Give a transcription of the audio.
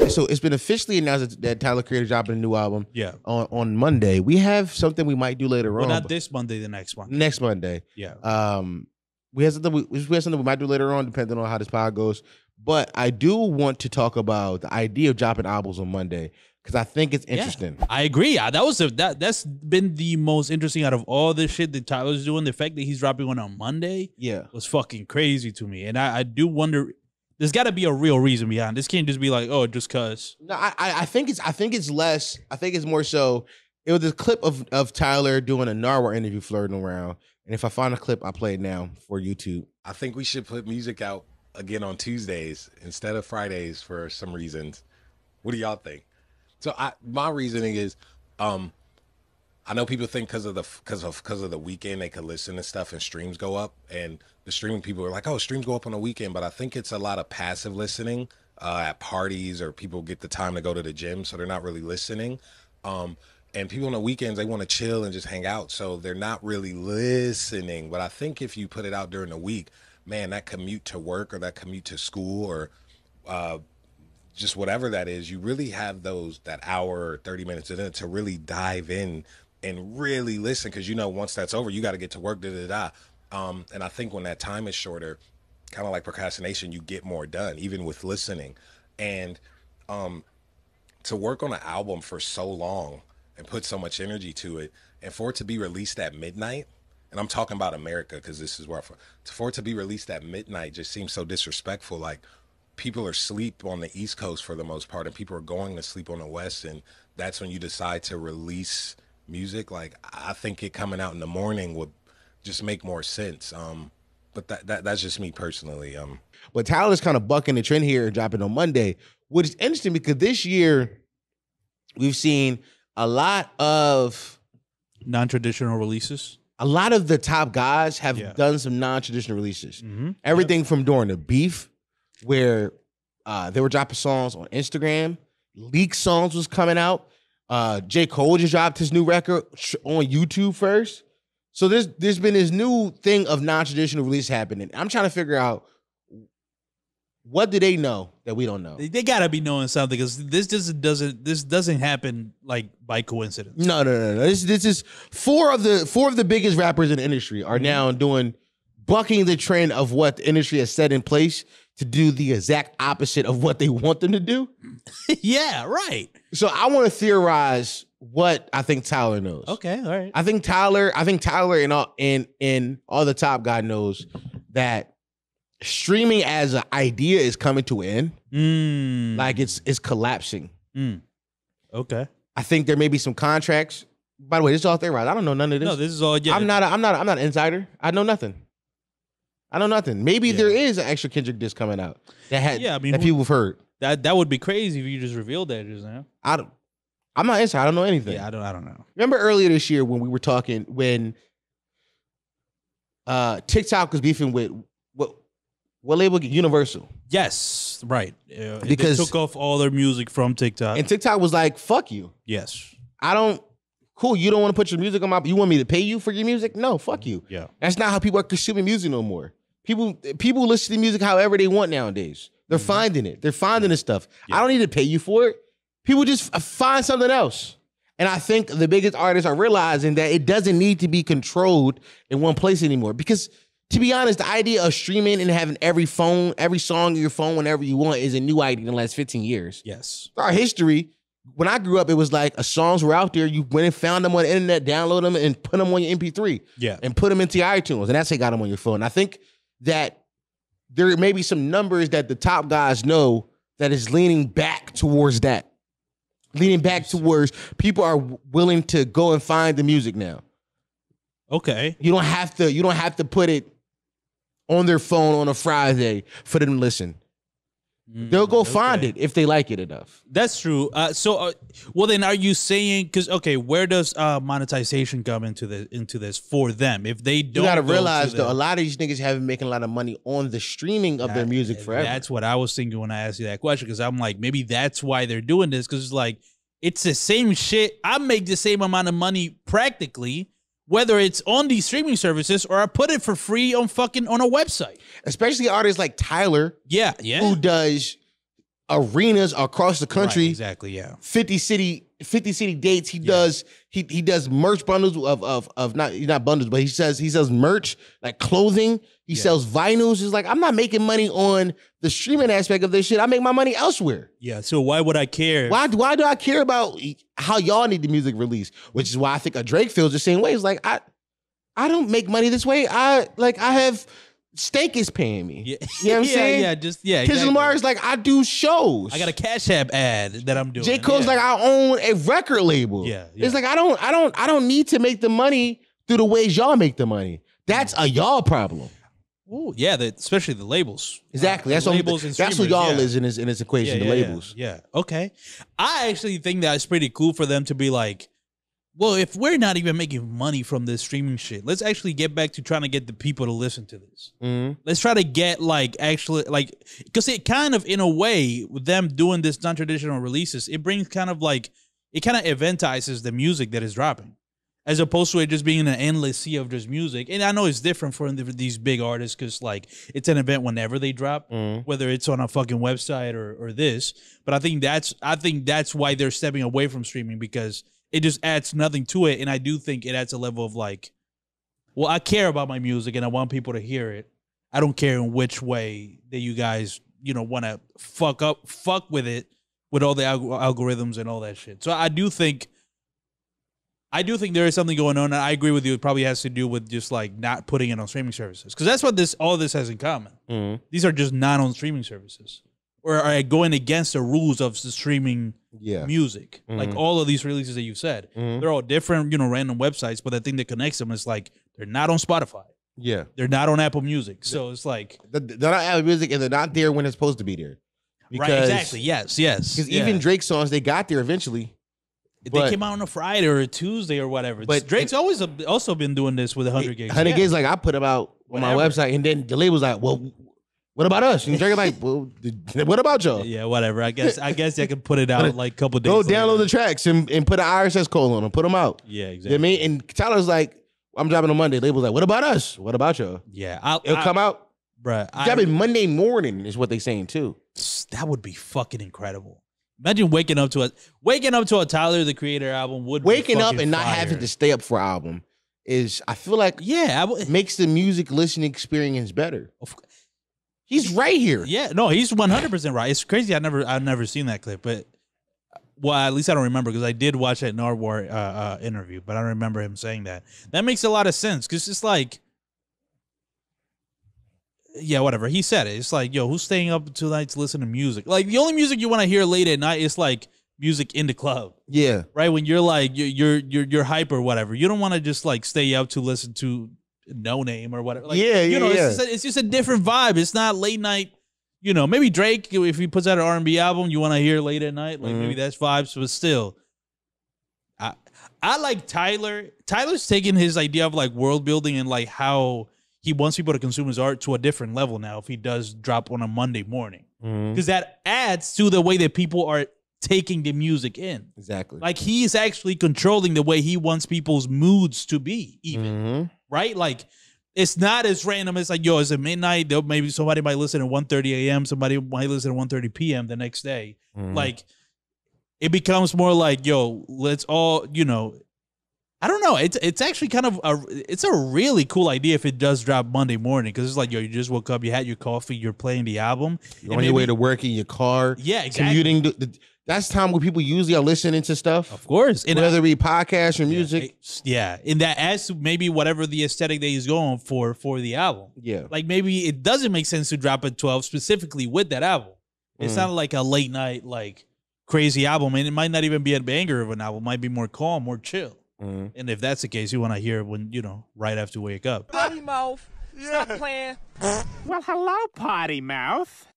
So it's been officially announced that Tyler Creator dropping a new album. Yeah. On Monday. We have something we might do later Well, on. not this Monday, the next one. Next Monday. Yeah. We have something we might do later on, depending on how this pod goes. But I do want to talk about the idea of dropping albums on Monday because I think it's interesting. Yeah, I agree. That's been the most interesting out of all this shit that Tyler's doing. The fact that he's dropping one on Monday, was fucking crazy to me. And I do wonder. There's got to be a real reason behind this. Can't just be like, oh, just cause. No, I think it's less. I think it's more so. It was a clip of Tyler doing a Narwhal interview flirting around. And if I find a clip, I'll play it now for YouTube. I think we should put music out again on Tuesdays instead of Fridays for some reasons. What do y'all think? So my reasoning is, I know people think because of the weekend they could listen to stuff and streams go up, and the streaming people are like, oh, streams go up on the weekend, but I think it's a lot of passive listening at parties, or people get the time to go to the gym, so they're not really listening. And people on the weekends, they want to chill and just hang out, so they're not really listening. But I think if you put it out during the week, man, that commute to work or that commute to school or just whatever that is, you really have that hour or 30 minutes in it to really dive in and really listen, because once that's over, you got to get to work. And I think when that time is shorter, kind of like procrastination, you get more done, even with listening. And to work on an album for so long and put so much energy to it, and for it to be released at midnight, and I'm talking about America because this is where for it to be released at midnight just seems so disrespectful. Like, people are asleep on the East Coast for the most part, and people are going to sleep on the West, and that's when you decide to release music. Like, I think it coming out in the morning would just make more sense. But that's just me personally. But Tyler's kind of bucking the trend here and dropping on Monday, which is interesting because this year we've seen a lot of non-traditional releases. A lot of the top guys have done some non-traditional releases. Mm-hmm. Everything from during the beef, where they were dropping songs on Instagram, leaked songs was coming out. J. Cole just dropped his new record on YouTube first. So there's been this new thing of non-traditional release happening. I'm trying to figure out, what do they know that we don't know? They gotta be knowing something, because this doesn't happen like by coincidence. No. This is four of the biggest rappers in the industry are now bucking the trend of what the industry has set in place to do the exact opposite of what they want them to do. Yeah, right. So I want to theorize what I think Tyler knows. Okay, all right. I think Tyler and all the top guy knows that streaming as an idea is coming to an end. Like it's collapsing. Okay. I think there may be some contracts. By the way, this is all theorized. I don't know none of this. No, this is all. Yeah, I'm not an insider. I know nothing. Maybe there is an extra Kendrick disc coming out that people have heard. That would be crazy if you just revealed that just now. I'm not inside. I don't know anything. Yeah, I don't know. Remember earlier this year when we were talking when TikTok was beefing with what label? Universal. Yes, right. Because they took off all their music from TikTok, and TikTok was like, "Fuck you." Yes. Cool. You don't want to put your music on my. You want me to pay you for your music? No, fuck you. Yeah. That's not how people are consuming music no more. People listen to music however they want nowadays. They're finding it. They're finding this stuff. Yeah. I don't need to pay you for it. People just find something else. And I think the biggest artists are realizing that it doesn't need to be controlled in one place anymore. Because to be honest, the idea of streaming and having every song in your phone whenever you want is a new idea in the last 15 years. Yes. Our history, when I grew up, it was like songs were out there. You went and found them on the internet, download them, and put them on your MP3. Yeah. And put them into your iTunes. And that's how you got them on your phone. I think that there may be some numbers that the top guys know that is leaning back towards that. Leaning back towards people are willing to go and find the music now. Okay. You don't have to put it on their phone on a Friday for them to listen. They'll go find it if they like it enough. That's true. Well, then are you saying, because where does monetization come into this for them if they don't? You gotta realize though, a lot of these niggas haven't been making a lot of money on the streaming of their music forever. That's what I was thinking when I asked you that question, because I'm like, maybe that's why they're doing this, because it's like it's the same shit. I make the same amount of money practically, whether it's on these streaming services or I put it for free on a website. Especially artists like Tyler. Yeah. Who does arenas across the country. Right, exactly. Yeah. 50 city dates. He does merch bundles of not bundles, but he sells merch like clothing. He sells vinyls. He's like, I'm not making money on the streaming aspect of this shit. I make my money elsewhere. Yeah. So why would I care? Why do I care about how y'all need the music released? Which is why I think a Drake feels the same way. It's like I don't make money this way. I have Steak is paying me. Yeah. You know what I'm saying? Because Kendrick Lamar is like, I do shows. I got a Cash App ad that I'm doing. J. Cole's like, I own a record label. Yeah. It's like I don't need to make the money through the ways y'all make the money. That's a y'all problem. Oh yeah, especially the labels. Exactly. That's what y'all is in his equation. The labels. Yeah. Okay. I actually think that's pretty cool for them to be like, well, if we're not even making money from this streaming shit, let's actually get back to trying to get the people to listen to this. Mm-hmm. Let's try to get because it kind of, in a way, with them doing this non-traditional releases, it brings kind of eventizes the music that is dropping, as opposed to it just being an endless sea of just music. And I know it's different for these big artists because like it's an event whenever they drop, whether it's on a fucking website or this. But I think that's why they're stepping away from streaming, because it just adds nothing to it. And I do think it adds a level of like, well, I care about my music and I want people to hear it. I don't care in which way that you guys, want to fuck with it, with all the algorithms and all that shit. So I do think there is something going on, and I agree with you. It probably has to do with just like not putting it on streaming services, because that's what all this has in common. Mm-hmm. These are just not on streaming services, or are going against the rules of the streaming music. Mm-hmm. Like all of these releases that you said, they're all different, random websites, but the thing that connects them is like they're not on Spotify. Yeah, they're not on Apple Music, so it's like they're not Apple Music, and they're not there when it's supposed to be there. Right? Exactly. Yes. Because even Drake songs, they got there eventually. They came out on a Friday or a Tuesday or whatever. But Drake's always also been doing this with 100 gigs. 100 gigs, like I put them out on my website, and then the label's like, well, what about us? And Drake's like, well, what about y'all? Yeah, whatever. I guess I can put it out like a couple days. Go download the tracks and put an RSS code on them, put them out. Yeah, exactly. You know what I mean? And Tyler's like, I'm dropping on Monday. Label's like, what about us? What about y'all? Yeah, it'll come out. Bruh, dropping Monday morning is what they saying too. That would be fucking incredible. Imagine waking up to a Tyler the Creator album. Waking up and not having to stay up for an album is, I feel like, it makes the music listening experience better. He's right here. Yeah, no, he's 100% right. It's crazy. I've never seen that clip, but at least I don't remember, because I did watch that Nardwuar interview, but I don't remember him saying that. That makes a lot of sense, because it's like, yeah, whatever. He said it. It's like, yo, who's staying up tonight to listen to music? Like, the only music you want to hear late at night is like music in the club. Yeah. Right? When you're like, you're hype or whatever. You don't want to just like stay up to listen to No Name or whatever. Like, it's just a different vibe. It's not late night. Maybe Drake, if he puts out an R&B album, you want to hear late at night. Like maybe that's vibes, but still. I like Tyler. Tyler's taking his idea of like world building and like how he wants people to consume his art to a different level now if he does drop on a Monday morning. Because that adds to the way that people are taking the music in. Exactly. Like, he's actually controlling the way he wants people's moods to be, even. Right? Like, it's not as random. It's like, yo, it's at midnight. Maybe somebody might listen at 1:30 a.m. Somebody might listen at 1:30 p.m. the next day. Like, it becomes more like, yo, let's all, I don't know. It's actually kind of it's a really cool idea if it does drop Monday morning, because it's like, yo, you just woke up, you had your coffee, you're playing the album. You're on your way to work in your car. Yeah, exactly. Commuting. That's time where people usually are listening to stuff. Of course. And whether it be podcasts or music. And that adds to maybe whatever the aesthetic that he's going for the album. Yeah. Like, maybe it doesn't make sense to drop at 12 specifically with that album. It's not like a late night, like, crazy album. And it might not even be a banger of an album. It might be more calm, more chill. And if that's the case, you want to hear it when, right after you wake up. Potty mouth. Stop playing. Well, hello, potty mouth.